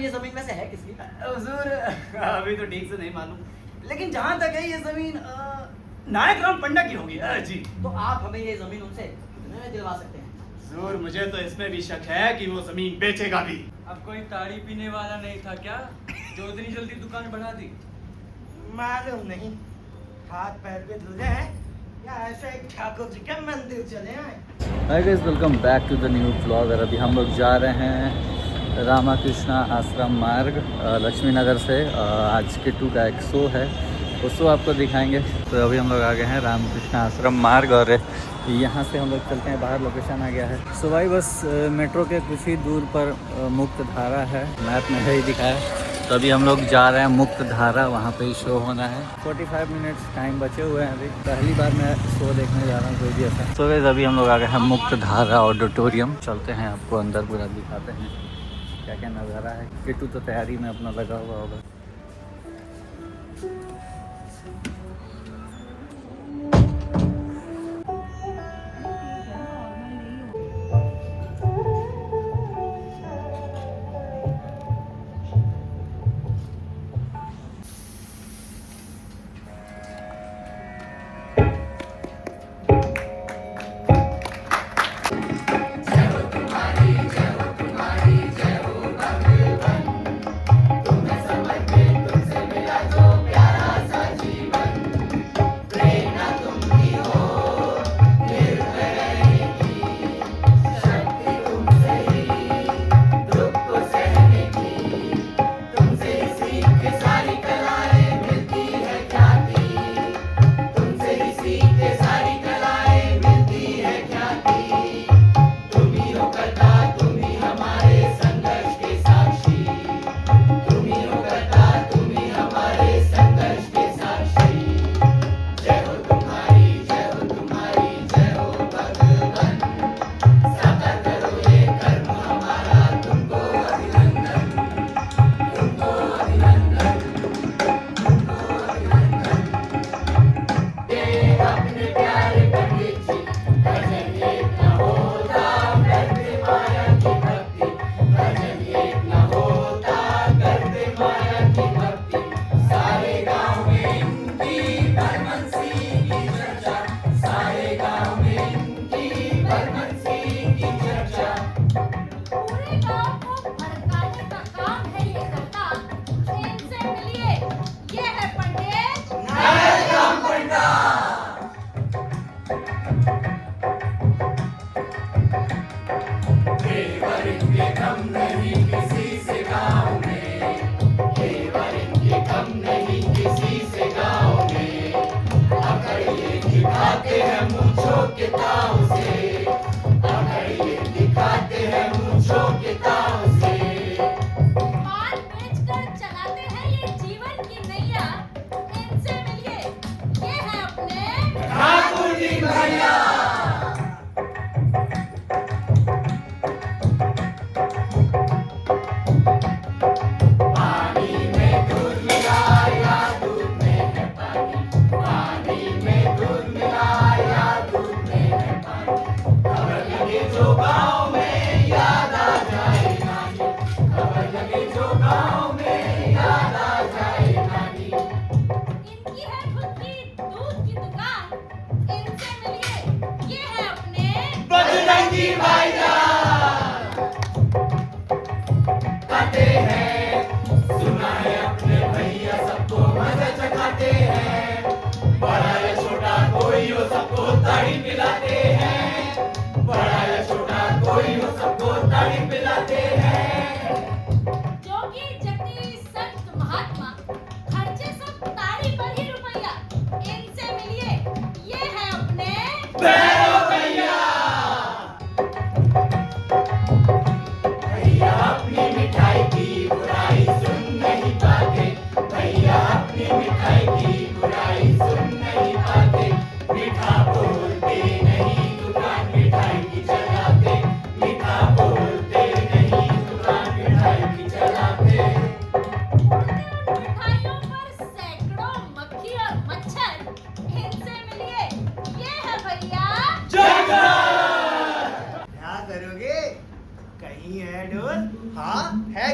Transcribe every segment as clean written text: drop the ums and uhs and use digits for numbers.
ये जमीन में से है किसकी? हुजूर अभी तो ठीक से नहीं मालूम, लेकिन जहाँ तक है ये जमीन नायक राम पंडा की होगी। जी। तो आप हमें ये जमीन उनसे कितने में दिलवा सकते हैं? हुजूर मुझे तो इसमें भी शक है कि वो जमीन बेचेगा भी। अब कोई ताड़ी पीने वाला नहीं था क्या जो इतनी जल्दी दुकान बढ़ा दी? मालूम नहीं, हाथ पैर पे धुले हैं या ऐसे एक ठाकुर जी के मंदिर चले आए। Hi guys, welcome back to the new vlog. और अभी हम लोग जा रहे हैं रामाकृष्णा आश्रम मार्ग लक्ष्मी नगर से। आज किट्टू का एक शो है, वो शो आपको दिखाएंगे। तो अभी हम लोग आ गए हैं रामकृष्णा आश्रम मार्ग और यहाँ से हम लोग चलते हैं बाहर। लोकेशन आ गया है। सो भाई बस मेट्रो के कुछ ही दूर पर मुक्त धारा है, मैप में है ही दिखाया। तो अभी हम लोग जा रहे हैं मुक्त धारा, वहाँ पे ही शो होना है। 45 मिनट्स टाइम बचे हुए हैं। अभी पहली बार मैं शो देखने जा रहा हूँ कोई भी ऐसा। तो वैसे अभी हम लोग आ गए हैं मुक्त धारा ऑडिटोरियम। चलते हैं, आपको अंदर पूरा दिखाते हैं क्या क्या नज़ारा है। किट्टू तो तैयारी में अपना लगा हुआ होगा।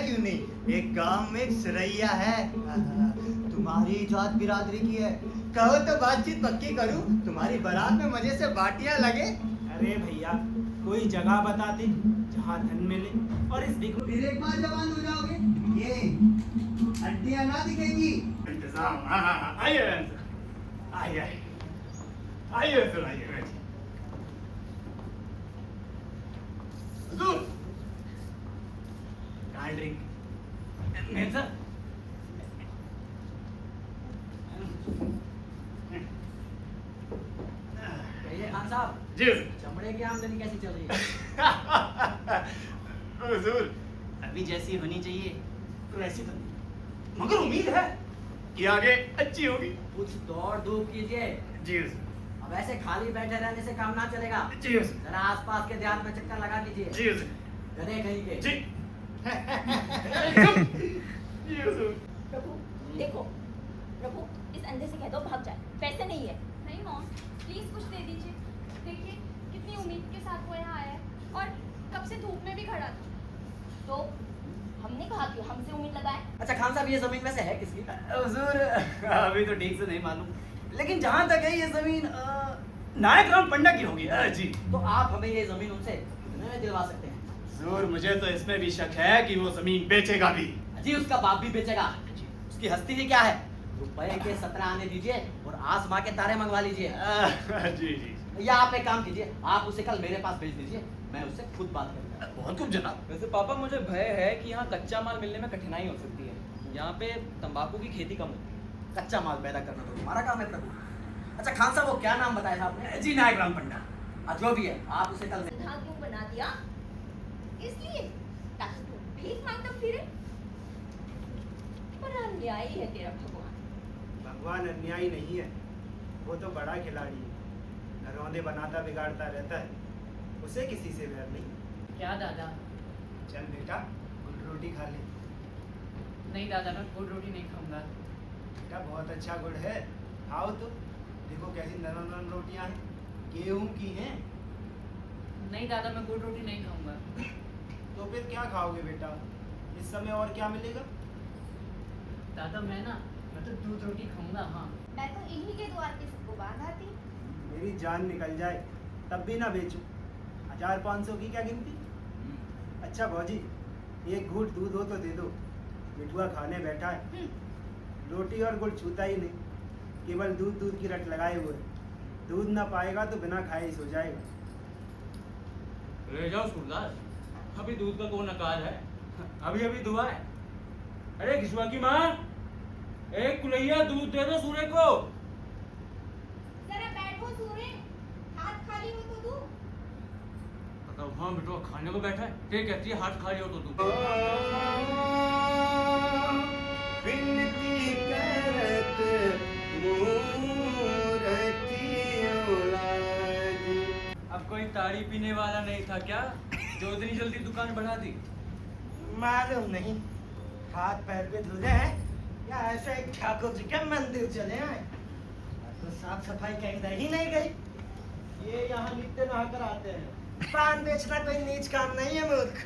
क्यों नहीं, एक गांव में एक सुरैया है, तुम्हारी जात बिरादरी की है, कहो तो बातचीत पक्की करूं, तुम्हारी बारात में मजे से बाटियां लगे। अरे भैया कोई जगह बताते जहाँ धन मिले और इस दिख फिर एक बार जवान हो जाओगे, ये हड्डियां ना दिखेंगी। इंतजाम, हाँ, आइए आइए आइए सर, आइए बैठिए। हुजूर, काल ड्रिंक नहीं सर। कहिए खान साहब, जी चमड़े की आमदनी कैसी चल रही है? हुजूर, अभी जैसी होनी चाहिए वैसी तो नहीं, मगर उम्मीद है कि आगे अच्छी होगी। कुछ दौड़ धूप कीजिए। जी हुजूर, अब ऐसे खाली बैठे रहने से काम ना चलेगा। जी हुजूर, जरा आसपास के देहात में चक्कर लगा कीजिए। जी हुजूर, गधे कहीं के। जी जी हुजूर। प्रभु देखो, प्रभु इस अंधे से कह दो भाग जाए, पैसे नहीं है। नहीं मॉम, प्लीज कुछ दे दीजिए। देखिए कितनी उम्मीद के साथ वो यहाँ आया है और कब से धूप में भी खड़ा था। तो हमने कहा कि हमसे उम्मीद लगाए। अच्छा खान साहब, ये जमीन वैसे है किसकी? हुजूर, अभी तो ठीक से नहीं मालूम, लेकिन जहाँ तक है ये जमीन नायक राम पंडा की होगी। जी तो आप हमें ये जमीन उनसे कितने में दिलवा सकते हैं? हुजूर, मुझे तो इसमें भी शक है कि वो जमीन बेचेगा भी। जी उसका बाप भी बेचेगा। उसकी हस्ती ही क्या है? रुपए के 17 आने दीजिए और आसमां के तारे मंगवा लीजिए। जी जी, या आप एक काम कीजिए, आप उसे कल मेरे पास भेज दीजिए, मैं उससे खुद बात करूंगा। बहुत खूब जनाब। वैसे पापा मुझे भय है कि यहाँ कच्चा माल मिलने में कठिनाई हो सकती है। यहाँ पे तंबाकू की खेती कम होती है। कच्चा माल पैदा करना तो तुम्हारा काम है प्रभु। अच्छा खान साहब, वो क्या नाम बताया था आपने? जी नायक राम पंडा। जो भी है, आप उसे कल सुधा क्यों बना दिया? इसलिए ताकि तू भीख मांगता फिरे। पर अन्यायी है तेरा भगवान। भगवान अन्यायी नहीं है, वो तो बड़ा खिलाड़ी है, घरौंदे बनाता बिगाड़ता रहता है, उसे किसी से बैर नहीं। क्या दादा? चल बेटा गुड़ रोटी खा ले। नहीं दादा, मैं गुड़ रोटी नहीं खाऊंगा। बेटा बहुत अच्छा गुड़ है, खाओ तो। देखो कैसी नरम नरम रोटियां हैं, गेहूं की हैं। नहीं दादा, मैं गुड़ रोटी नहीं खाऊंगा। तो फिर क्या खाओगे बेटा? इस समय और क्या मिलेगा? दादा मैं तो दूध रोटी खाऊंगा। हाँ, मैं तो इन्हीं के द्वार पे सबको बांध आती। मेरी जान निकल जाए तब भी ना बेचूं। 1500 की क्या गिनती? अच्छा भौजी, एक घूंट दूध हो तो दे दो, मिठुआ खाने बैठा है। रोटी और गुड़ छूता ही नहीं, केवल दूध दूध की रट लगाए हुए। दूध ना पाएगा तो बिना खाए ही सो जाएगा। रह जाओ सूरदास, अभी दूध का कौन अकाल है? अभी अभी दुआ है। अरे घिसुआ की माँ, एक कुलैया दूध दे दो सूर्य को। जरा बैठो सूर्य, हाथ खाली हो तो दूं। बताओ, हाँ बेटो खाने को बैठा है, ठीक कहती है हाथ खाली हो तो दूध। विनती करत मूरति उलाजी। अब कोई ताड़ी पीने वाला नहीं था क्या जो इतनी जल्दी दुकान बढ़ा दी? मालूम नहीं, हाथ पैर पे धुले हैं या ऐसे एक ठाकुर जी के मंदिर चले आए। तो साफ सफाई कहीं रह ही नहीं गई। ये यहाँ नित्य नहाकर आते हैं। पान बेचना कोई नीच काम नहीं है मूर्ख।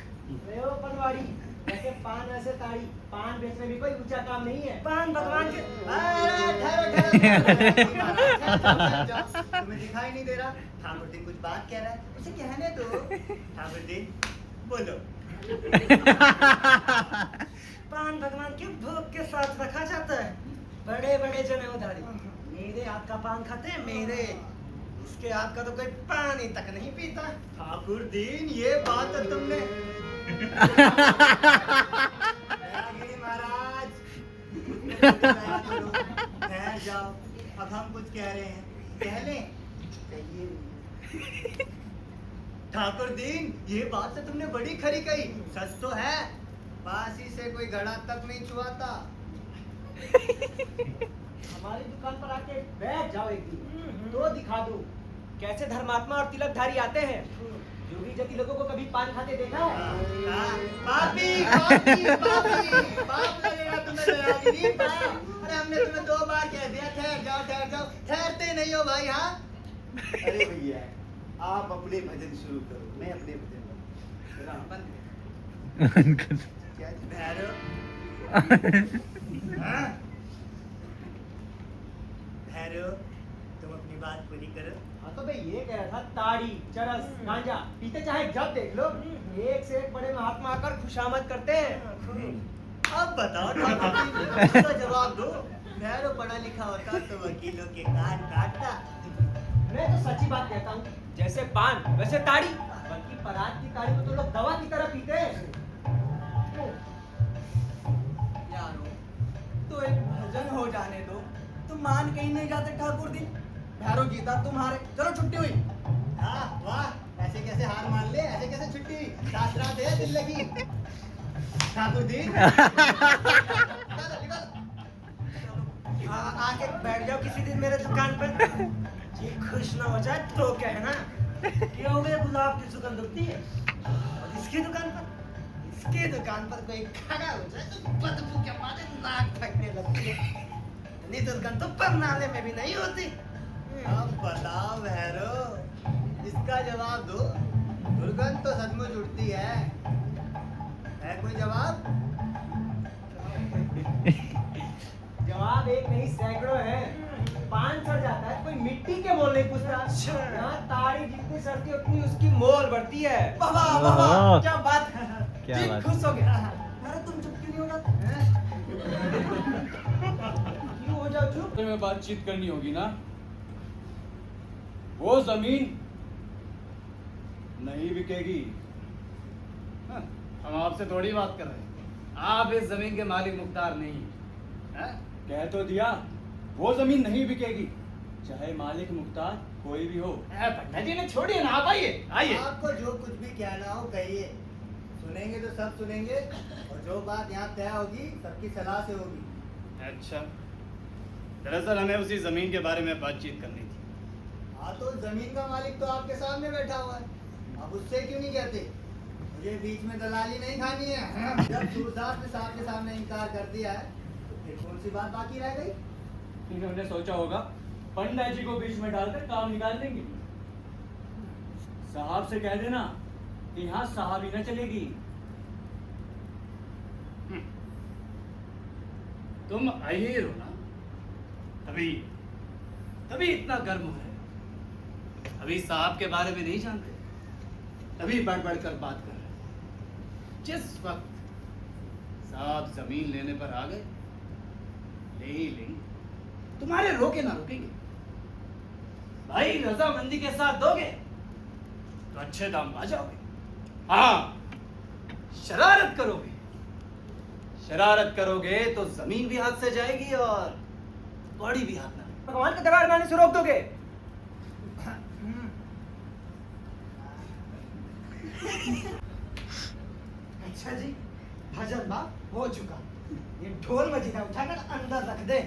रे ओ पनवाड़ी, जैसे पान वैसे ताड़ी, पान बेचना भी कोई ऊंचा काम नहीं है। पान भगवान के। अरे ठहरो ठहरो। तुम्हें दिखाई नहीं दे रहा? ठाकुर जी कुछ बात कह रहा है, उसे कहने दो। ठाकुर जी बोलो। पान भगवान के भोग के साथ रखा जाता है। बड़े बड़े जनेऊधारी मेरे हाथ का पान खाते हैं, मेरे। इसके हाथ का तो कोई पानी तक नहीं पीता। ठाकुर दीन, ये बात तो तुमने। दयागिरी महाराज, ठहर जाओ, अब हम कुछ कह रहे हैं, कह लें? कहिए नहीं। ठाकुर दीन, ये बात तो तुमने बड़ी खरी कही, सच तो है। बासी से कोई घड़ा तक नहीं छुआता। हमारी दुकान पर आके बैठ जाओ एक दिन, तो दिखा दो कैसे धर्मात्मा और तिलकधारी आते हैं। योगी जति लोगों को कभी पान खाते देखा है? पापी, पापी, पापी, पाप लगेगा तुम्हें दयागिरी, पाप। अरे हमने तुम्हें 2 बार कह दिया ठहर जाओ ठहर जाओ, ठहरते नहीं हो भाई। हाँ अरे भैया, आप अपने भजन शुरू करो, मैं अपने भजन बंद कर। क्या भैरव हाँ? भैरव तुम अपनी बात पूरी करो। हाँ तो मैं ये कह रहा था, ताड़ी चरस गांजा पीते चाहे जब देख लो, एक से एक बड़े महात्मा आकर खुशामद करते हैं। अब बताओ ठाकुर जी, जवाब दो। भैरव पढ़ा लिखा होता तो वकीलों के कान काटता। मैं तो सच्ची बात कहता हूँ, जैसे पान वैसे ताड़ी, बल्कि पराग की ताड़ी को तो लोग दवा की तरह पीते हैं। यारो तो एक भजन हो जाने दो, तुम मान कहीं नहीं जाते ठाकुर जी। भैरव जीता तुम्हारे, चलो छुट्टी हुई। हाँ वाह, ऐसे कैसे हार मान ले, ऐसे कैसे छुट्टी, शास्त्रार्थ है दिल लगी। ठाकुर जी आके बैठ जाओ किसी दिन मेरे दुकान पर। ये खुश ना हो जाए तो कहना, क्यों बे गुलाब की सुगंध उठती है। और इसकी दुकान पर कोई खड़ा हो जाए तो बदबू के मारे नाक फटने लगती है। नहीं दुर्गंध तो परनाले में भी नहीं होती। अब बताओ भैरव, इसका जवाब दो। दुर्गंध तो सचमुच उठती है कोई जवाब? जवाब एक नहीं सैकड़ों है। पान सड़ जाता है, कोई मिट्टी के मोल नहीं पूछता। यहाँ ताड़ी जितनी सड़ती है उतनी उसकी मोल बढ़ती है। वाह वाह वाह, क्या बात है, क्या जी बात खुश हो गया। अरे तुम चुप क्यों नहीं हो जाते? क्यों हो जाओ चुप? में बातचीत करनी होगी ना। वो जमीन नहीं बिकेगी। हाँ, हम आपसे थोड़ी बात कर रहे हैं, आप इस जमीन के मालिक मुख्तार नहीं हैं। कह तो दिया, वो जमीन नहीं बिकेगी, चाहे मालिक मुख्तार कोई भी हो। पंडित जी ने छोड़िए ना, आप आइए आइए। आपको जो कुछ भी कहना हो कहिए, सुनेंगे तो सब सुनेंगे, और जो बात यहाँ तय होगी सबकी सलाह से होगी। अच्छा, दरअसल हमें उसी जमीन के बारे में बातचीत करनी थी। हाँ तो जमीन का मालिक तो आपके सामने बैठा हुआ है, अब उससे क्यों नहीं कहते? मुझे बीच में दलाली नहीं खानी है। जब सूरदास ने साहब के सामने इनकार कर दिया है तो फिर कौन सी बात बाकी रह गई? इन्होंने सोचा होगा पंडित जी को बीच में डालकर काम निकाल देंगे। साहब से कह देना कि यहाँ साहब ही न चलेगी। तुम अहीर हो ना, तभी इतना गर्म है। अभी साहब के बारे में नहीं जानते, तभी बढ़ बढ़कर बात कर रहे हैं। जिस वक्त साहब जमीन लेने पर आ गए, ले ही लेंगे, तुम्हारे रोके ना रोकेंगे। भाई रजामंदी के साथ दोगे तो अच्छे दाम पा जाओगे। हाँ, शरारत करोगे तो जमीन भी हाथ से जाएगी और बॉडी भी हाथ में। भगवान का दरबार बनाने से रोक दोगे? अच्छा जी, भजन बा हो चुका, ये ढोल मजीदा उठाकर अंदर रख दे।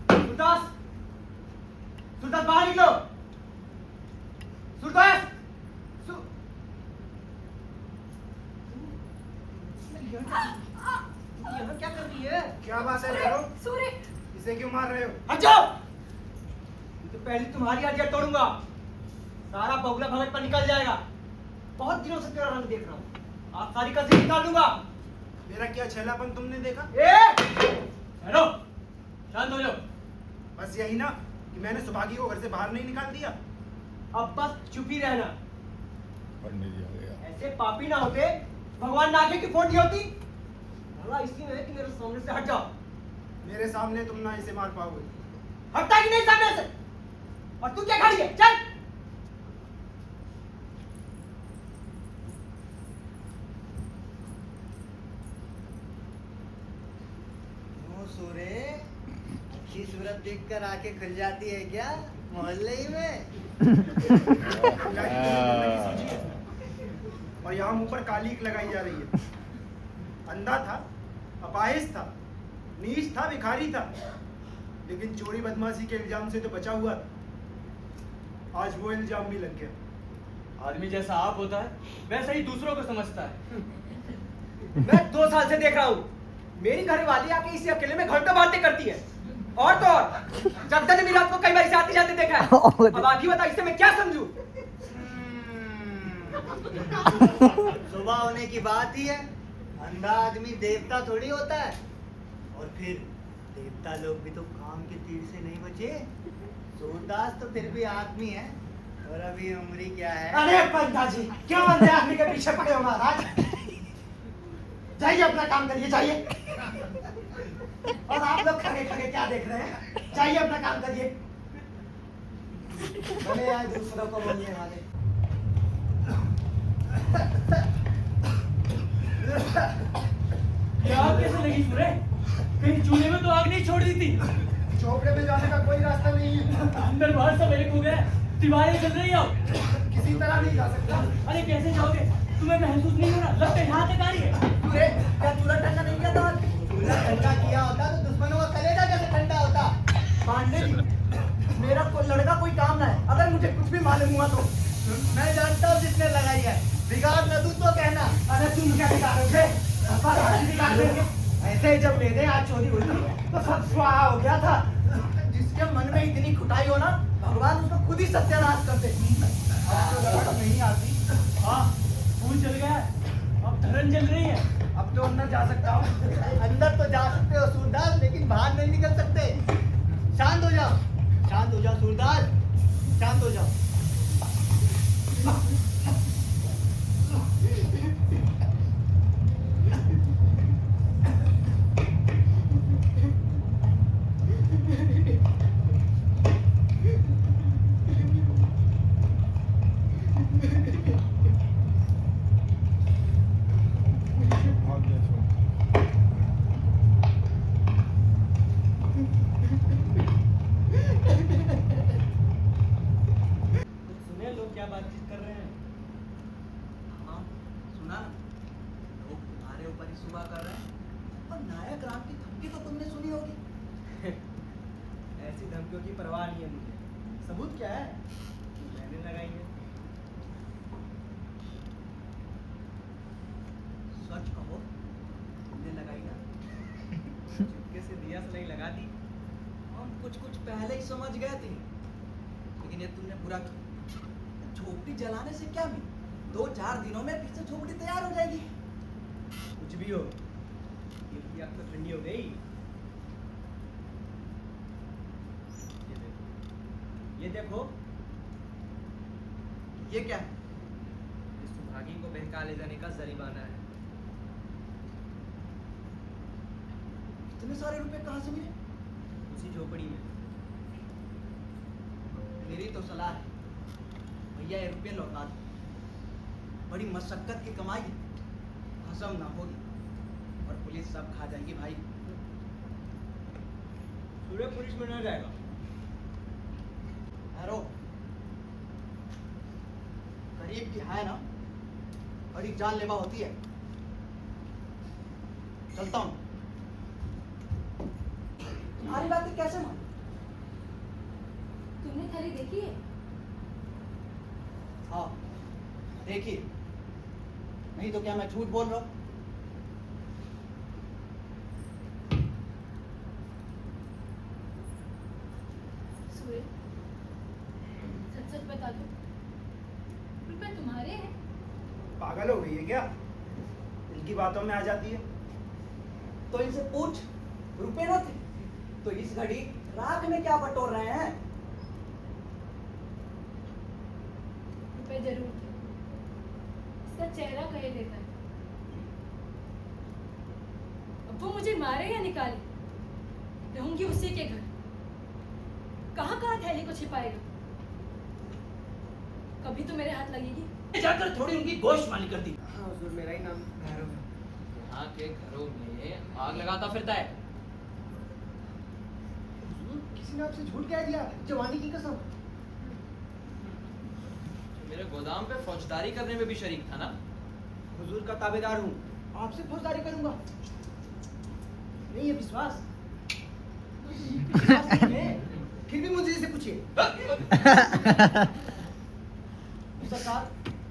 सुरदास, सुरदास बाहर निकलो। सुरदास, यहाँ क्या कर रही है? क्या बात है करो? सूर्य, इसे क्यों मार रहे हो? हट जाओ। तो पहले तुम्हारी हड्डियां तोड़ूंगा, सारा बगुला भगत पर निकल जाएगा। बहुत दिनों से तेरा रंग देख रहा हूँ, आप सारी कसर निकाल दूंगा। मेरा क्या छेलापन तुमने देखा? हेलो, शांत हो जाओ। बस यही ना कि मैंने सुभागी को घर से बाहर नहीं निकाल दिया। अब बस चुप ही रहना। ऐसे पापी ना होते भगवान ने आंखें क्यों फोड़ दी होती? भला इसलिए है कि मेरे सामने से हट जाओ। मेरे सामने तुम ना इसे मार पाओगे। हटता कि नहीं सामने से? और तू क्या खड़ी है? चल। सूरे, अच्छी सूरत देखकर आंखें खुल जाती है क्या मोहल्ले ही में? और यहाँ मुंह पर कालीक लगाई जा रही है। अंधा था, अपाहिज था, नीच था, भिखारी था, लेकिन चोरी बदमाशी के इल्जाम से तो बचा हुआ। आज वो इल्जाम भी लग गया। आदमी जैसा आप होता है वैसा ही दूसरों को समझता है। मैं 2 साल से देख रहा हूँ, मेरी घरवाली आके इसी अकेले में घंटों बातें करती है। और तो और जगदा ने भी रात को कई बार इसे आते जाते देखा है। अब आगे बता, इससे मैं क्या समझूं? सुबह होने की बात ही है। अंधा आदमी देवता थोड़ी होता है। और फिर देवता लोग भी तो काम के तीर से नहीं बचे। सूरदास तो फिर भी आदमी है। और अभी उम्र क्या है? अरे पंडित जी, क्यों अंधे आदमी के पीछे पड़े हो महाराज? जाइए अपना काम करिए, जाइए। और आप लोग खड़े खड़े क्या देख रहे हैं? जाइए अपना काम करिए। भले आए दूसरों को बोलने वाले। ये आग कैसे लगी सूर्य? कहीं चूल्हे में तो आग नहीं छोड़ दी थी? चौपड़े में जाने का कोई रास्ता नहीं है। अंदर बाहर सब एक हो गया। दीवारें जल रही हो। किसी तरह नहीं जा सकता। अरे कैसे जाओगे? तुम्हें महसूस नहीं हो रहा? लगता है यहाँ तक आ रही है। अरे क्या चूल्हा ठंडा नहीं किया था? चूल्हा ठंडा किया होता तो दुश्मनों का कलेजा कैसे ठंडा होता? पांडे जी, मेरा कोई लड़का कोई काम ना है। अगर मुझे कुछ भी मालूम हुआ तो मैं जानता हूँ जिसने लगाई है। बिगाड़ न दूं तो कहना। अरे तुम क्या बिगाड़ोगे? बिगाड़ देंगे। ऐसे ही जब मेरे यहाँ चोरी हुई तो सब स्वाहा हो गया था। जिसके मन में इतनी खुटाई हो ना, भगवान उसको खुद ही सत्यानाश करते। अब तो लड़क नहीं आती। हाँ, फूल जल गया है। अब धरन जल रही है। अब तो अंदर जा सकता हूँ। अंदर तो जा सकते हो सूरदास, लेकिन बाहर नहीं निकल सकते। शांत हो जाओ, शांत हो जाओ सूरदास, शांत हो जाओ। सुने लोग क्या बातचीत कर रहे हैं? हाँ, सुना ना? लोग तुम्हारे ऊपर ही सुबह कर रहे हैं। और नायक राम की धमकी तो तुमने सुनी होगी। ऐसी धमकियों की परवाह नहीं है मुझे। सबूत क्या है? मैंने लगाई है। सच कहो, तुमने लगाई ना? चुपके से दिया से नहीं लगा दी। हम कुछ पहले ही समझ गए थे, लेकिन ये तुमने बुरा किया। झोपड़ी जलाने से क्या मिले? 2-4 दिनों में फिर से झोपड़ी तैयार हो जाएगी। कुछ भी हो, ये अब तो ठंडी हो गई। ये देखो, ये क्या है? ये सुभागी को बहका ले जाने का जरिमाना है। इतने सारे रुपए कहाँ से मिले? उसी झोपड़ी में। मेरी तो सलाह है, भैया ये रुपये लौटा दो। बड़ी मशक्कत की कमाई है, हजम ना होगी और पुलिस सब खा जाएगी भाई। सूर्य पुलिस में न जाएगा। हैरो, गरीब की है ना, बड़ी जानलेवा होती है। चलता हूँ। तुम्हारी बातें कैसे मान? तुमने थैली देखी है? हाँ, देखिए। नहीं तो क्या मैं झूठ बोल रहा हूँ? सूर्य, सच सच बता दो, रुपए तुम्हारे हैं? पागल हो गई है क्या? इनकी बातों में आ जाती है। तो इनसे पूछ, रुपए न थे तो इस घड़ी राख में क्या बटोर रहे हैं? रुपए जरूर थे, इसका चेहरा कहे देता है। अब वो मुझे मारे या निकाले, रहूंगी उसी के घर। कहाँ कहाँ थैली को छिपाएगा? कभी तो मेरे हाथ लगेगी। जाकर थोड़ी उनकी गोश्त मालिक कर दी। हाँ हुजूर, मेरा ही नाम भैरव है। यहाँ के घरों में आग लगाता फिरता है। हुजूर, किसी ने आपसे झूठ कह दिया, जवानी की कसम। मेरे गोदाम पे फौजदारी करने में भी शरीक था ना? हुजूर का ताबेदार हूँ, आपसे फौजदारी करूंगा। नहीं है विश्वास? विश्वास नहीं है, फिर भी मुझे इसे पूछिए। सरकार,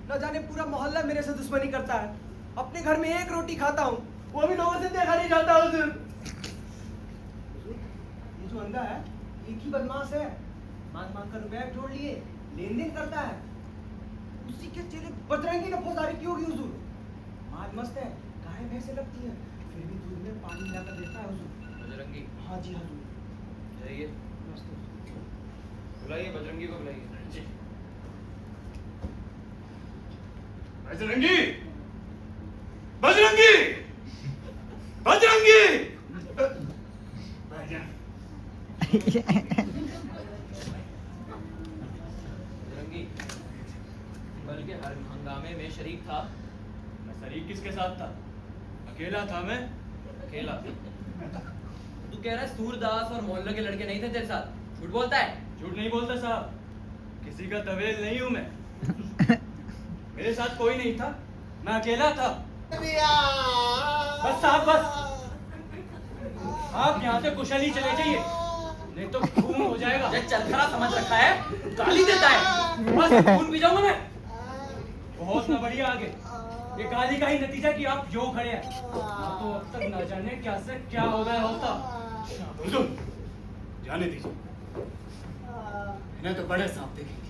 न जाने पूरा मोहल्ला मेरे से दुश्मनी करता है। अपने घर में एक रोटी खाता हूँ, वो भी लोगों से देखा नहीं जाता। हुजूर, ये जो अंधा है, एक ही बदमाश है। मांग मांग कर रुपया जोड़ लिए, लेन देन करता है। उसी के चेले बजरंगी ने फौजदारी की होगी हुजूर। माल मस्त है, गाय भैंस से लगती है, फिर भी दूध में पानी मिलाकर देता है हुजूर। बजरंगी हाँ जी हुजूर। जाइए, मस्त हुजूर। बुलाइए बजरंगी को, बुलाइए। जी। बजरंगी, बजरंगी, बजरंगी। बजरंगी कल के हर हंगामे में शरीक था। मैं शरीक किसके साथ था? अकेला था मैं। अकेला तू कह रहा है सूरदास और मोहल्ले के लड़के नहीं थे तेरे साथ? झूठ बोलता है। झूठ नहीं बोलता साहब, किसी का दवेल नहीं हूं मैं। मेरे साथ कोई नहीं था, मैं अकेला था। बस साहब बस, आप यहाँ से कुशल ही चले जाइए, नहीं तो खून हो जाएगा। ये चरखरा समझ रखा है, गाली देता है। बस खून पी जाऊंगा मैं। बहुत ना बढ़िया आगे, ये गाली का ही नतीजा कि आप जो खड़े हैं। तो अब तक ना जाने क्या से क्या हो गया होता। हुजूर, जाने दीजिए, इन्हें तो बड़े सांप देखेंगे।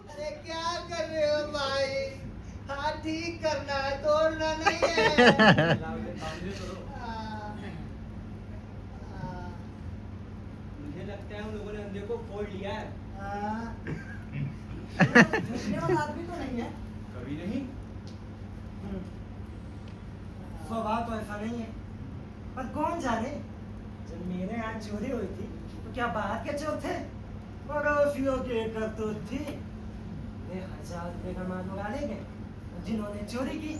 अरे क्या कर रहे हो भाई? हाथ ठीक करना है, तोड़ना नहीं है। मुझे लगता है उन लोगों ने अंधे को फोड़ लिया है। मुझे वाला आदमी तो नहीं है। कभी नहीं। स्वभाव तो ऐसा नहीं है, पर कौन जाने, जब मेरे यहाँ चोरी हुई थी तो क्या बाहर के चोर थे? पड़ोसियों की करतूत थी। 1000 रुपये का माल उड़ा ले गए, जिन्होंने चोरी की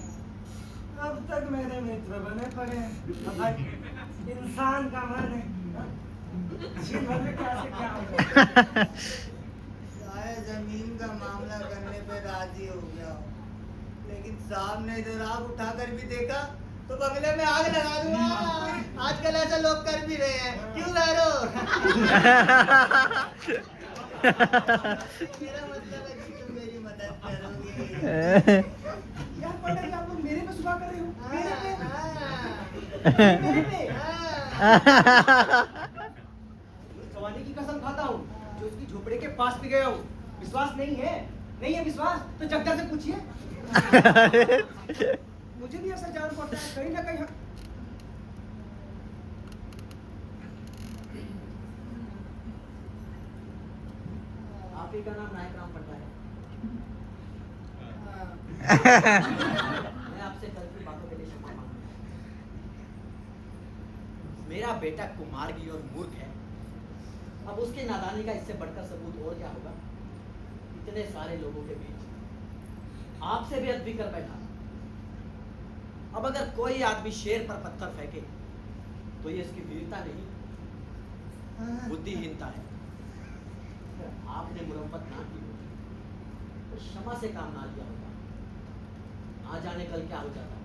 अब तक मेरे मित्र बने पड़े हैं। अब भाई, इंसान का मन है, दिन भर में क्या से क्या होगा। चाहे जमीन का मामला करने पे राजी हो गया हो, लेकिन साहब ने इधर आग उठाकर भी देखा तो बंगले में आग लगा दूंगा। आजकल ऐसा लोग कर भी रहे हैं, क्यों भैरो? मेरा मतलब है कि तुम मेरी मदद करोगे। यार पंडित जी, आप लोग मेरे पे सुबह कर रहे हो? मेरे पे? जवानी की कसम खाता हूँ, जो उसकी झोपड़े के पास भी गया हूँ। विश्वास नहीं है? नहीं है विश्वास तो जगदर से पूछिए। मुझे भी ऐसा जान पड़ता है कहीं ना कहीं। आप ही का नाम नायक राम पड़ता है। मैं आपसे कल की बातों के लिए क्षमा मांगता हूं। मेरा बेटा कुमारगी और मूर्ख है, अब उसकी नादानी का इससे बढ़कर सबूत और क्या होगा? इतने सारे लोगों के बीच आपसे भी अदबी कर बैठा। अब अगर कोई आदमी शेर पर पत्थर फेंके तो ये इसकी वीरता नहीं, बुद्धिहीनता है। अगर आपने मुरम्मत ना की होती तो क्षमा से काम ना लिया होता, ना जाने कल क्या हो जाता।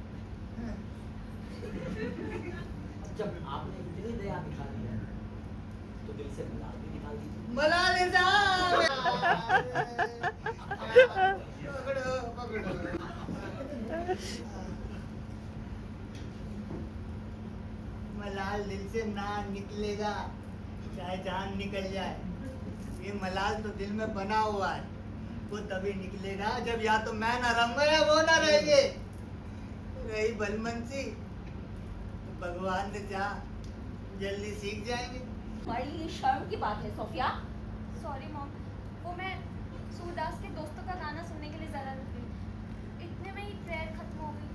अब जब आपने इतनी दया दिखा दी है तो दिल से मलाल भी निकाल दीजिए। मलाल पकड़ो पकड़ो। मलाल दिल से ना निकलेगा, चाहे जान निकल जाए। ये मलाल तो दिल में बना हुआ है, वो तभी निकलेगा जब या तो मैं ना रहूंगा या वो ना रहेंगे। रही बलमनसी, तो भगवान ने चाहा जल्दी सीख जाएंगे। बड़ी शर्म की बात है सोफिया। सॉरी मॉम, वो मैं सूरदास के दोस्तों का गाना सुनने के लिए जरा रुक गई, इतने में ही प्रेयर खत्म हो गई।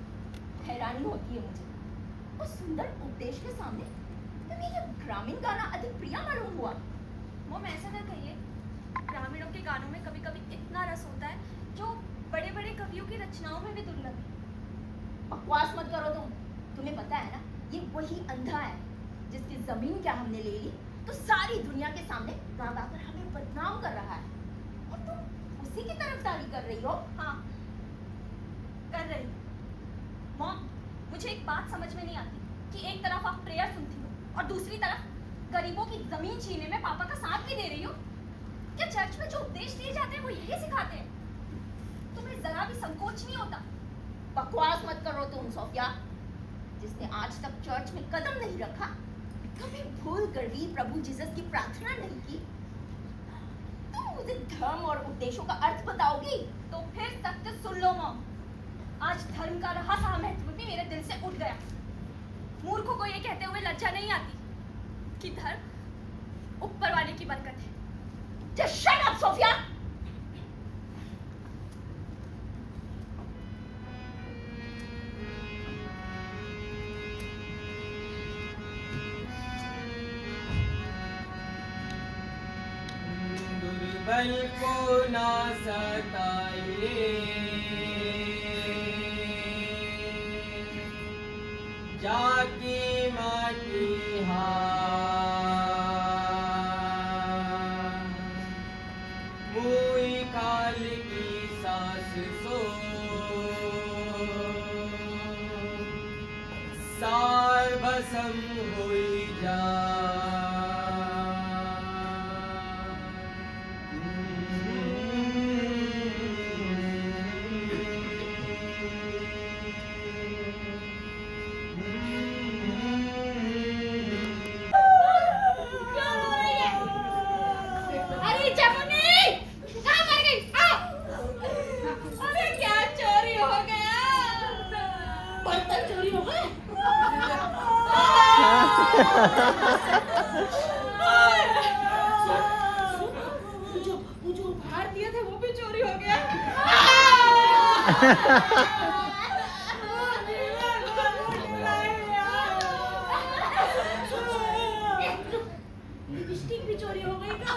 हैरानी होती है मुझे, उस सुंदर उपदेश के सामने तुम्हें ये ग्रामीण गाना अधिक प्रिय मालूम हुआ। मॉम ऐसा ना कहिए, ग्रामीणों के गानों में कभी कभी इतना रस होता है जो बड़े बड़े कवियों की रचनाओं में भी दुर्लभ है। बकवास मत करो तुम्हें पता है ना, ये वही अंधा है जिसकी जमीन क्या हमने ले ली तो सारी दुनिया के सामने गा कर हमें बदनाम कर रहा है, और तुम उसी की तरफदारी कर रही हो। हाँ कर रही। मॉम, मुझे एक बात समझ में नहीं आती कि एक तरफ आप प्रेयर सुनती हो और दूसरी तरफ गरीबों की जमीन छीनने में पापा का साथ भी दे रही हो। क्या चर्च में जो उपदेश दिए जाते हैं वो यही सिखाते हैं? तुम्हें जरा भी संकोच नहीं होता? बकवास मत करो तुम सोफिया। जिसने आज तक चर्च में कदम नहीं रखा, कभी भूल कर भी प्रभु जीसस की प्रार्थना नहीं की, तुम मुझे धर्म और उपदेशों का अर्थ बताओगी? तो फिर सत्य सुन लो मॉम, आज धर्म का रहा सा महत्व भी मेरे दिल से उठ गया। मूर्खों को ये कहते हुए लज्जा नहीं आती कि धर्म ऊपर वाले की बरकत है। Just shut up, Sophia. दुर्बल को ना सताइए, जाति माटी मुई काल की सांस सो, सार भसम हुई जा। जो उपहार दिए थे वो भी चोरी हो गया। लिपस्टिक भी चोरी हो गई का?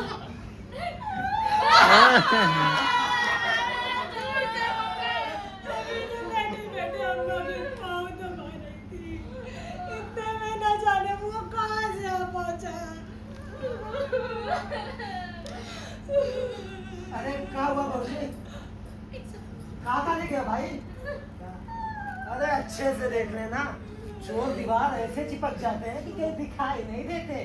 अरे क्या हुआ बाबूजी? कहाँ ले गया भाई? अरे अच्छे से देख लेना, चोर दीवार ऐसे चिपक जाते हैं कि कहीं दिखाई नहीं देते।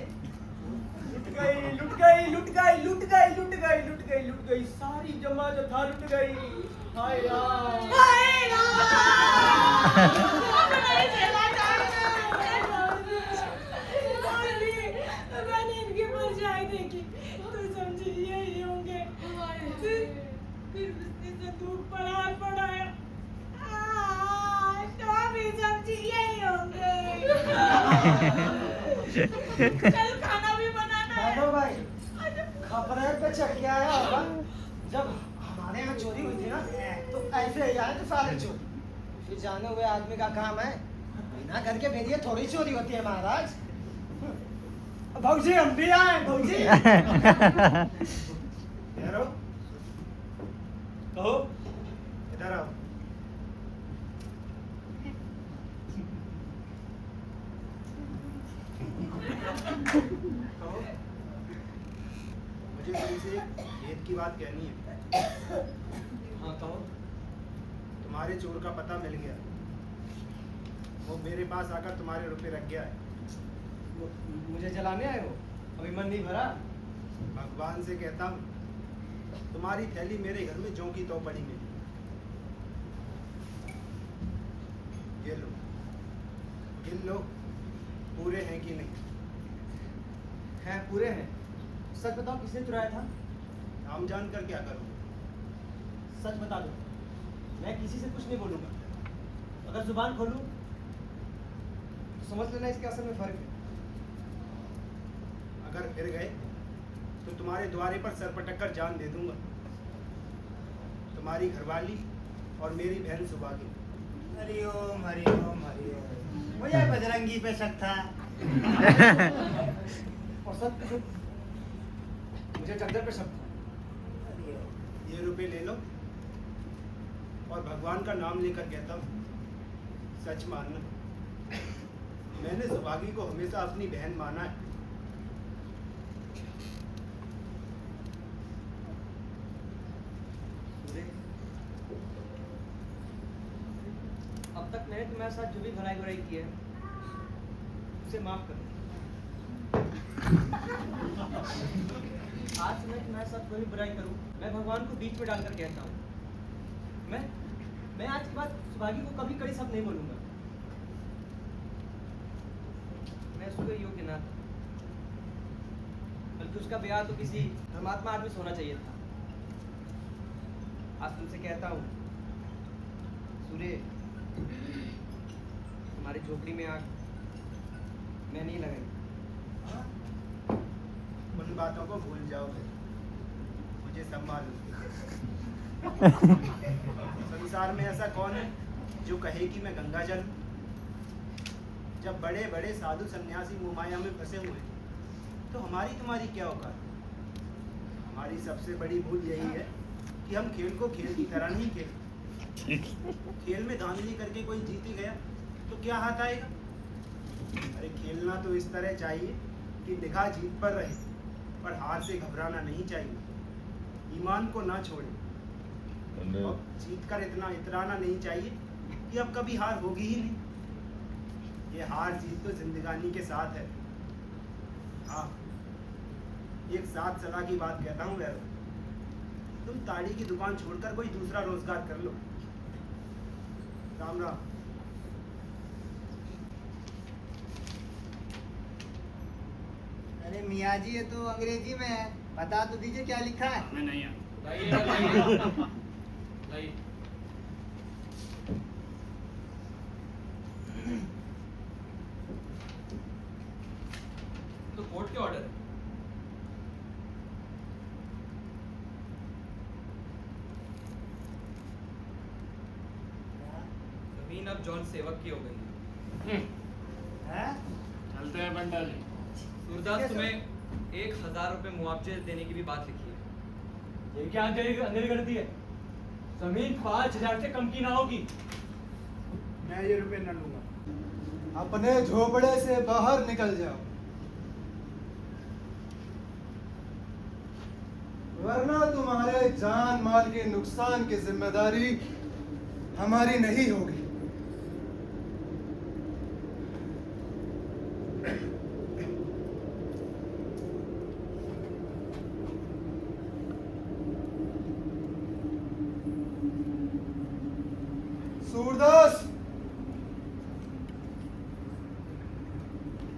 लुट गई लुट गई लुट गई लुट गई लुट गई लुट गई लुट गई, सारी जमा जथा लुट गई। हाय राम, हाय राम। मैंने इनकी परछाई देखी तो समझी यही होंगे। फिर उसने संदूक पर हाथ बढ़ाया तो भी समझी यही होंगे। चल खाना भी बनाना है। हेलो भाई, खबरें पे चढ़ के आया होगा। जब हमारे यहाँ चोरी हुई थी ना, तो ऐसे ही आए तो सारे चोर। फिर जाने हुए आदमी का काम है, बिना घर के भेदिए थोड़ी चोरी होती है महाराज। भाऊजी हम भी आए भाऊजी। इधर आओ, कहो। इधर आओ। कहो। मुझे तुमसे भेद की बात कहनी है। हाँ कहो। तुम्हारे चोर का पता मिल गया, वो मेरे पास आकर तुम्हारे रुपए रख गया है। मुझे जलाने आए हो? अभी मन नहीं भरा। भगवान से कहता हूँ, तुम्हारी थैली मेरे घर में ज्यों की त्यों पड़ी मिली। ये लो, गिन लो, पूरे हैं कि नहीं? हैं, पूरे हैं। सच बताओ, किसने चुराया था? नाम जानकर क्या करूँ? सच बता दो, मैं किसी से कुछ नहीं बोलूंगा। अगर जुबान खोलूं तो समझ लेना इसके असल में फर्क है। अगर फिर गए तो तुम्हारे द्वारे पर सर पटक कर जान दे दूंगा। तुम्हारी घरवाली और मेरी बहन सुभागी। हरिओम हरिओम हरिओम। मुझे बजरंगी पे शक था। और सब मुझे चंदर पे शक था। ये रुपए ले लो और भगवान का नाम लेकर कहता हूँ, सच मानना, मैंने सुभागी को हमेशा अपनी बहन माना है। अब तक मैंने तुम्हारे साथ जो भी भलाई बुराई की है उसे माफ कर दो। आज से मैं तुम्हारे साथ कोई बुराई करूं, मैं भगवान को बीच में डालकर कहता हूँ, मैं आज के बाद सुभागी को कभी कड़ी शब्द नहीं बोलूंगा। मैं उसके योग्य ना था, बल्कि उसका ब्याह तो किसी धर्मात्मा आदमी से होना चाहिए था। आज तुमसे कहता हूँ सूर्य, हमारी झोपड़ी में आग मैं नहीं लगाई। उन बातों को भूल जाओ, मुझे सब मालूम। संसार में ऐसा कौन है जो कहे कि मैं गंगा जल हूं? जब बड़े बड़े साधु सन्यासी मोहमाया में फंसे हुए हैं, तो हमारी तुम्हारी क्या औकात? हमारी सबसे बड़ी भूल यही है कि हम खेल को खेल की तरह नहीं खेलते। खेल में धांधली करके कोई जीत ही गया तो क्या हाथ आएगा? अरे खेलना तो इस तरह चाहिए कि निगाह जीत पर रहे, पर हार से घबराना नहीं चाहिए। ईमान को ना छोड़े और जीत कर इतना इतराना नहीं चाहिए कि अब कभी हार होगी ही नहीं। ये हार जीत तो जिंदगानी के साथ है। हाँ, एक साथ सलाह की बात कहता हूँ यार, तुम ताड़ी की दुकान छोड़कर कोई दूसरा रोजगार कर लो। राम राम। अरे मियाँ जी, ये तो अंग्रेजी में है, बता तो दीजिए क्या लिखा है। हमें नहीं आता। तो कोर्ट के ऑर्डर जमीन अब जॉन सेवक की हो गई है। चलते हैं बंडा जी। सूरदास, तुम्हें 1000 रुपए मुआवजे देने की भी बात लिखी है। ये क्या अंधेरी गलती है? जमीन 5000 से कम की ना होगी। मैं ये रुपए न लूंगा। अपने झोपड़े से बाहर निकल जाओ, वरना तुम्हारे जान माल के नुकसान की जिम्मेदारी हमारी नहीं होगी। सूरदास,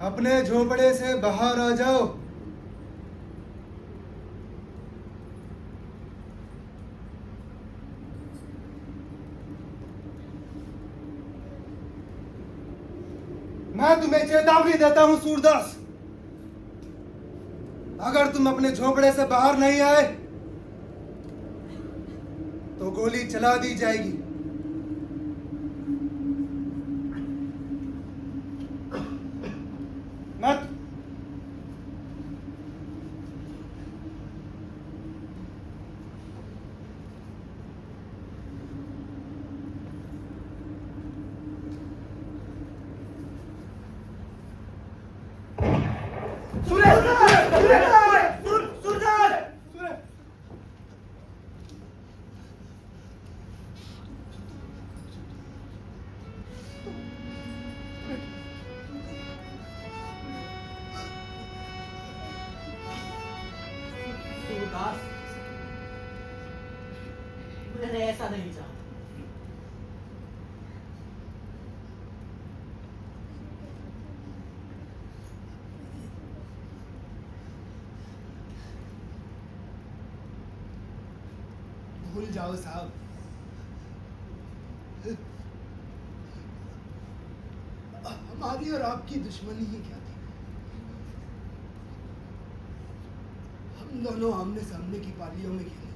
अपने झोपड़े से बाहर आ जाओ। मैं तुम्हें चेतावनी देता हूं सूरदास, अगर तुम अपने झोपड़े से बाहर नहीं आए तो गोली चला दी जाएगी। मत। सूरदास, मैंने ऐसा नहीं चाहा। भूल जाओ साहब, हमारी और आपकी दुश्मनी ही क्या थी? हम दोनों आमने सामने की पालियों में खेले।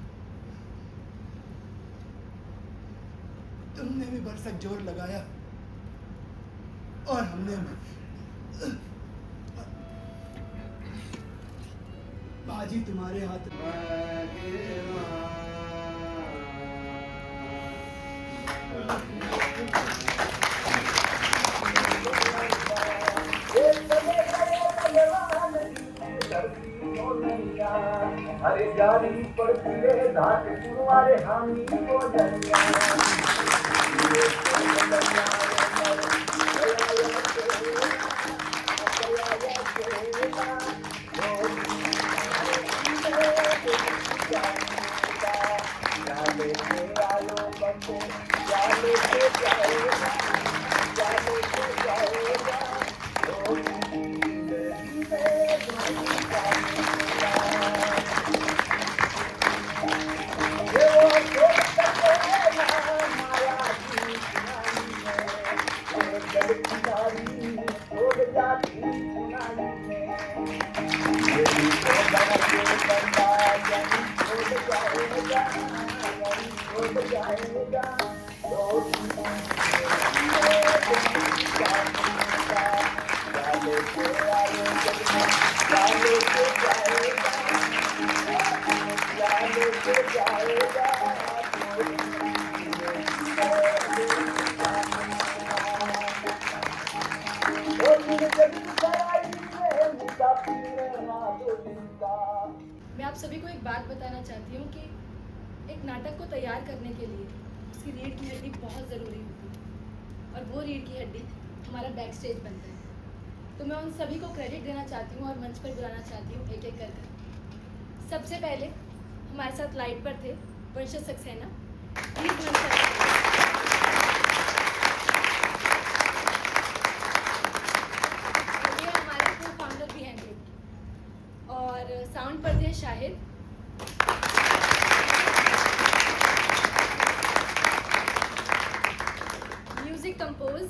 तुमने भी बरसक जोर लगाया और हमने भी। बाजी तुम्हारे हाथ अरे जारी पड़ती है धाक तुम्हारे हामी को जनिया आलो को क्या लेके जाएगा, क्या लेके जाएगा, मैं आप सभी को एक बात बताना चाहती हूँ कि एक नाटक को तैयार करने के लिए उसकी रीढ़ की हड्डी बहुत ज़रूरी होती है और वो रीढ़ की हड्डी हमारा बैक स्टेज बनता है। तो मैं उन सभी को क्रेडिट देना चाहती हूँ और मंच पर बुलाना चाहती हूँ एक एक कर। सबसे पहले हमारे साथ लाइट पर थे वंशज सक्सेना, प्लीज मंच पर आइए। और ये हमारे को फाउंडर भी हैं ग्रुप के। और साउंड पर थे शाहिद, म्यूजिक कंपोज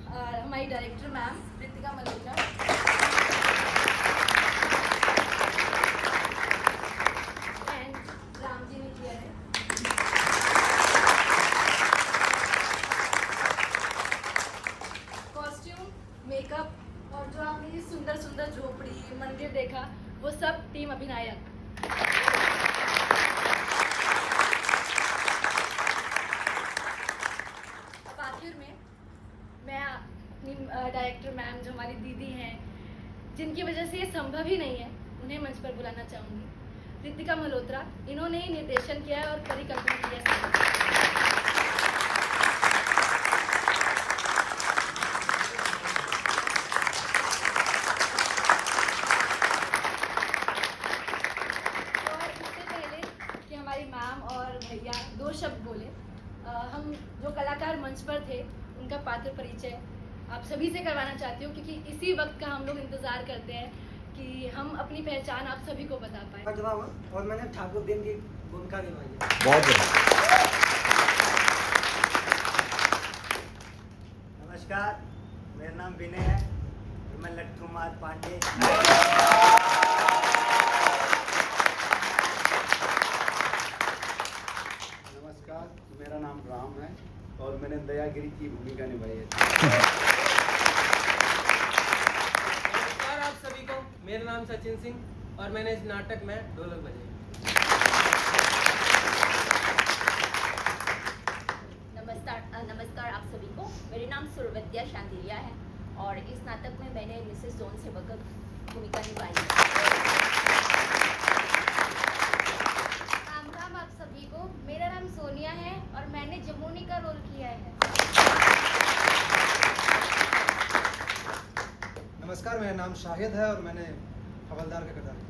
हमारी director ma'am Ritika Malhotra, and Ram ji ने किया है। कॉस्ट्यूम, मेकअप और जो आपने ये सुंदर सुंदर झोपड़ी मंदिर देखा वो सब टीम अभिनायक। अब आखिर में मैं अपनी डायरेक्टर मैम जो हमारी दीदी हैं जिनकी वजह से ये संभव ही नहीं है उन्हें मंच पर बुलाना चाहूँगी। रितिका मल्होत्रा, इन्होंने ही निर्देशन किया है और परिकल्पना किया है। भैया दो शब्द बोले, हम जो कलाकार मंच पर थे उनका पात्र परिचय आप सभी से करवाना चाहती हूँ क्योंकि इसी वक्त का हम लोग इंतज़ार करते हैं कि हम अपनी पहचान आप सभी को बता पाए। और मैंने ठाकुर दिन की भूमिका निभाई है। बहुत नमस्कार, मेरा नाम विनय है और मैं लट्टू कुमार पांडे। नमस्कार, मेरा नाम राम है और मैंने दयागिरी की भूमिका निभाई है। नमस्कार आप सभी को, मेरा नाम सचिन सिंह और मैंने इस नाटक में ढोलक बजाई। नमस्कार आप सभी को, मेरे नाम सुरवत्या शांतिलिया है और इस नाटक में मैंने मिसेस जॉन सेवक भूमिका निभाई है। राम आप सभी को, मेरा नाम सोनिया है और मैंने जमुनी का रोल किया है। नमस्कार, मेरा नाम शाहिद है और मैंने हवलदार का किरदार किया।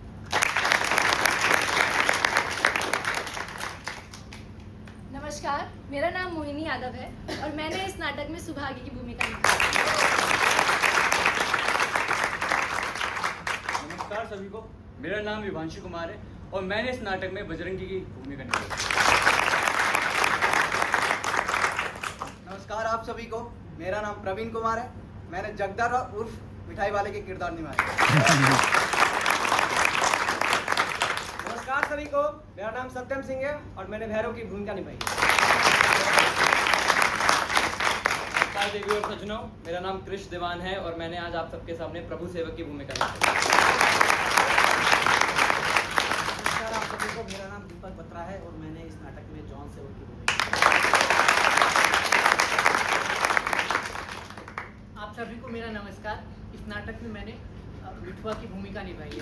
नमस्कार, मेरा नाम मोहिनी यादव है और मैंने इस नाटक में सुभागी की भूमिका निभाई। नमस्कार सभी को, मेरा नाम विभांशु कुमार है और मैंने इस नाटक में बजरंगी की भूमिका निभाई। नमस्कार आप सभी को, मेरा नाम प्रवीण कुमार है, मैंने जगदर उर्फ मिठाई वाले के किरदार निभाया। नमस्कार सभी को, मेरा नाम सत्यम सिंह है और मैंने भैरव की भूमिका निभाई। नमस्कार देवी और सज्जनों, मेरा नाम कृष्ण देवान है और मैंने आज आप सबके सामने प्रभु सेवक की भूमिका निभाई। नमस्कार आप सभी को, मेरा नाम दीपक बत्रा है और मैंने इस नाटक में जॉन सेवक की भूमिका। आप सभी को मेरा नमस्कार। इस नाटक में मैंने विठुआ की भूमिका निभाई है।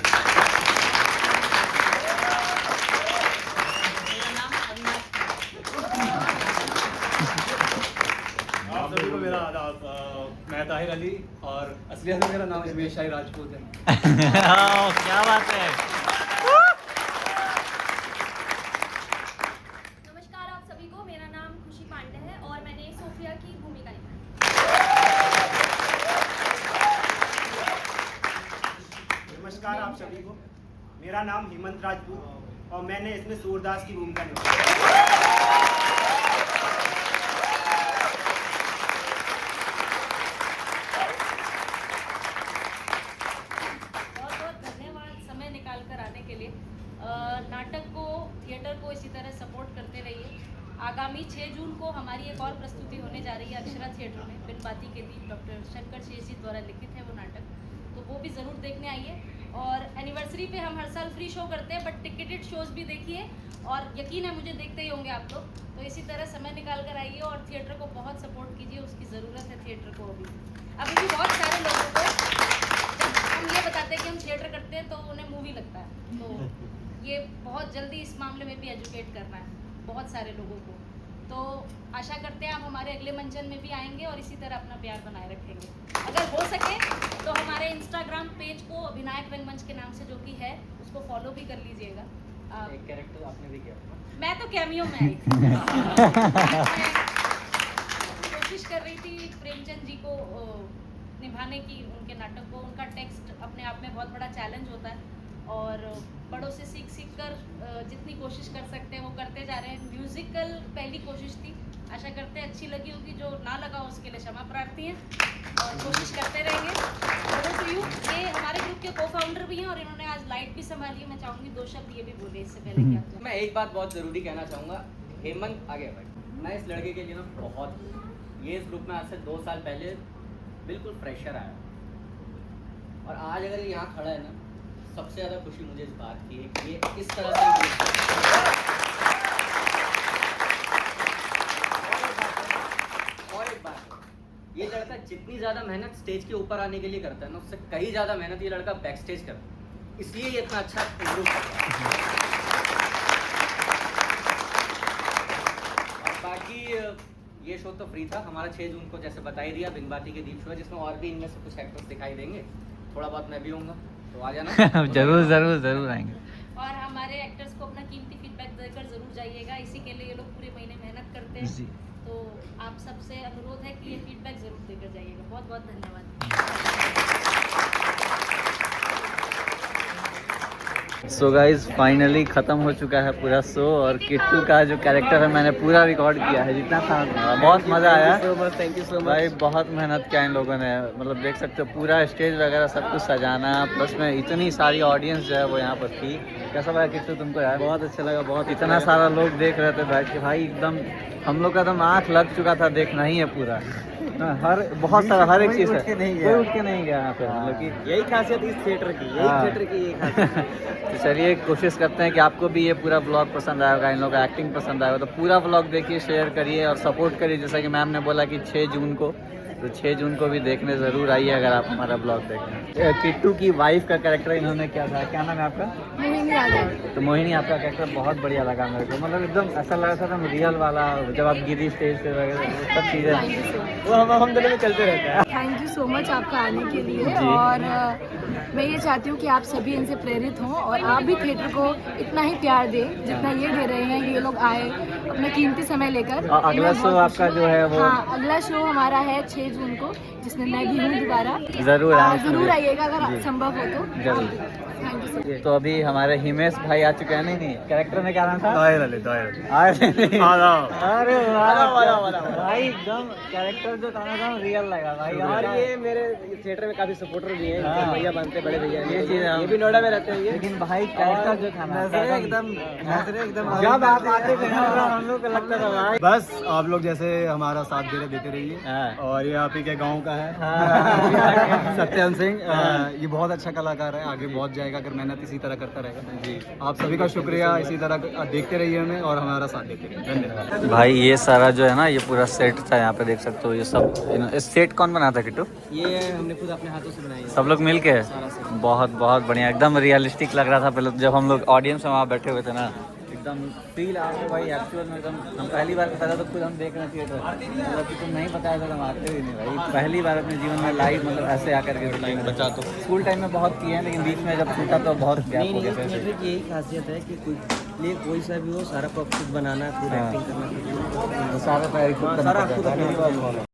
मेरा नाम अविनाश। आप सभी को मेरा आदाब। मैं ताहिर अली और असलियत में मेरा नाम हिमेश शाही राजपूत है। क्या बात है। नमस्कार आप सभी को, मेरा नाम आप सभी को। मेरा नाम हेमंत राजपूत और मैंने इसमें सूरदास की भूमिका निभाई। बहुत बहुत धन्यवाद समय निकाल कर आने के लिए। नाटक को, थिएटर को इसी तरह सपोर्ट करते रहिए। आगामी 6 जून को हमारी एक और प्रस्तुति होने जा रही है अक्षरा थिएटर में। बिन बाती के दीप डॉक्टर शंकर शेष जी द्वारा लिखित है वो नाटक, तो वो भी ज़रूर देखने आइए। और एनिवर्सरी पे हम हर साल फ्री शो करते हैं, बट टिकटेड शोज भी देखिए और यकीन है मुझे देखते ही होंगे आप लोग। तो इसी तरह समय निकाल कर आइए और थिएटर को बहुत सपोर्ट कीजिए, उसकी ज़रूरत है थिएटर को। अभी भी बहुत सारे लोगों को जब हम ये बताते हैं कि हम थिएटर करते हैं तो उन्हें मूवी लगता है, तो ये बहुत जल्दी इस मामले में भी एजुकेट करना है बहुत सारे लोगों को। तो आशा करते हैं आप हमारे अगले मंचन में भी आएंगे और इसी तरह अपना प्यार बनाए रखेंगे। अगर हो सके तो हमारे इंस्टाग्राम पेज को अभिनायक रंगमंच के नाम से जो कि है उसको फॉलो भी कर लीजिएगा। एक कैरेक्टर आपने भी किया था। मैं तो कैमियो में आई थी। कोशिश कर रही थी प्रेमचंद जी को निभाने की, उनके नाटक को। उनका टेक्स्ट अपने आप में बहुत बड़ा चैलेंज होता है और बड़ों से सीख कर जितनी कोशिश कर सकते हैं वो करते जा रहे हैं। म्यूजिकल पहली कोशिश थी, आशा करते हैं अच्छी लगी होगी। जो ना लगा उसके लिए क्षमा प्रार्थी हैं और कोशिश करते रहेंगे। ये हमारे ग्रुप के को-फाउंडर भी हैं और इन्होंने आज लाइट भी संभाली है। मैं चाहूँगी 2 शब्द ये भी बोले इससे पहले क्या तो। मैं एक बात बहुत ज़रूरी कहना चाहूँगा। हेमंत आगे भाई, मैं इस लड़के के लिए ना बहुत, ये इस ग्रुप में आज से 2 साल पहले बिल्कुल फ्रेशर आया और आज अगर यहाँ खड़ा है ना, सबसे ज़्यादा खुशी मुझे इस बात की है कि ये इस तरह से और एक बात, ये लड़का जितनी ज़्यादा मेहनत स्टेज के ऊपर आने के लिए करता है ना, उससे कहीं ज़्यादा मेहनत ये लड़का बैक स्टेज करता है, इसलिए ये इतना अच्छा इम्प्रूव करता है। और बाकी ये शो तो फ्री था हमारा 6 जून को, जैसे बता ही दिया, बिन बाती के दीप शो है जिसमें और भी इनमें से कुछ एक्टर्स दिखाई देंगे। थोड़ा बहुत मैं भी हूँगा, तो आ जाना। जरूर जरूर जरूर आएंगे। और हमारे एक्टर्स को अपना कीमती फीडबैक देकर जरूर जाइएगा। इसी के लिए ये लोग पूरे महीने मेहनत करते हैं जी। तो आप सबसे अनुरोध है कि ये फीडबैक जरूर देकर जाइएगा। बहुत बहुत धन्यवाद। सो गाइज फाइनली ख़त्म हो चुका है पूरा शो और किट्टू का जो कैरेक्टर है मैंने पूरा रिकॉर्ड किया है जितना था। बहुत मज़ा आया। थैंक यू सो मच भाई, बहुत मेहनत किया इन लोगों ने। मतलब देख सकते हो पूरा स्टेज वगैरह सब कुछ सजाना, प्लस में इतनी सारी ऑडियंस जो है वो यहाँ पर थी। कैसा लगा किट्टू तुमको यार? बहुत अच्छा लगा। बहुत इतना सारा लोग देख रहे थे बैठ के भाई, एकदम हम लोग का एकदम आँख लग चुका था, देखना ही है पूरा। हर बहुत सारा हर एक चीज़ है, कोई उठ के नहीं गया यहाँ पे। मतलब कि यही खासियत इस थिएटर की, यही थिएटर की यही खासियत। तो चलिए कोशिश करते हैं कि आपको भी ये पूरा ब्लॉग पसंद आएगा, इन लोगों का एक्टिंग पसंद आएगा, तो पूरा ब्लॉग देखिए, शेयर करिए और सपोर्ट करिए। जैसा कि मैम ने बोला कि 6 जून को, तो 6 जून को भी देखने ज़रूर आइए अगर आप हमारा ब्लॉग देखें। किट्टू की वाइफ का कैरेक्टर इन्होंने क्या था, क्या नाम है आपका? मोहिनी यादव। तो मोहिनी, आपका कैरेक्टर बहुत बढ़िया लगा मेरे को। मतलब एकदम ऐसा लगा था एकदम रियल वाला, जब आप गिरी स्टेज पे वगैरह सब चीज़ें वो हम दोनों में चलते रहते हैं। थैंक यू सो मच आपका आने के लिए। जी। और मैं ये चाहती हूँ कि आप सभी इनसे प्रेरित हों और आप भी थिएटर को इतना ही प्यार दें जितना ये दे रहे हैं। ये लोग आए अपना कीमती समय लेकर। और अगला शो आपका जो है वो? हाँ, अगला शो हमारा है 6 जून को, जिसमें मैं भी हूँ दोबारा। ज़रूर ज़रूर आइएगा अगर संभव हो तो। जरूर। Thank you so much. तो अभी हमारे हिमेश भाई आ चुके हैं। नहीं कैरेक्टर में क्या नाम था? अरे भाई एकदम कैरेक्टर जो था ना रियल लगा भाई। और ये मेरे थिएटर में काफी सपोर्टर भी हैं, हाँ। भैया बनते बड़े भैया, ये चीज़ ये भी नोएडा में रहते हैं। लेकिन भाई कैरेक्टर जो था ना एकदम जब आप आते थे ना हम लोग को लगता था भाई बस आप लोग जैसे हमारा साथ दे रहे देते रहिए। हाँ। और ये आप ही के गांव का है सत्यन सिंह। ये बहुत अच्छा कलाकार है, आगे बहुत जाएगा अगर मेहनत इसी तरह करता रहेगा। जी, आप सभी का शुक्रिया। इसी तरह देखते रहिए हमें और हमारा साथ देते रहिए। धन्यवाद भाई। ये सारा जो है ना ये पूरा सेट था, यहाँ पे देख सकते हो। ये सब इस सेट कौन बना था किट्टू? ये हमने खुद अपने हाथों से बनाई है। सब लोग मिल के? बहुत बहुत बढ़िया, एकदम रियलिस्टिक लग रहा था। पहले जब हम लोग ऑडियंस में वहाँ बैठे हुए थे ना, एकदम फील आ रहा भाई एक्चुअल में। एकदम हम पहली बार पता तो खुद हम देख रहे थिएटर, मतलब कि तुम नहीं बताया था तो हम आते ही नहीं भाई। पहली बार अपने जीवन में लाइव मतलब ऐसे आकर के बचा। तो स्कूल टाइम में बहुत किए हैं, लेकिन बीच में जब छूटा तो बहुत गैप हो गया। थिएटर की यही खासियत है कि कोई सा भी हो, सारा खुद बनाना, खुद एक्टिंग करना, सारा खुद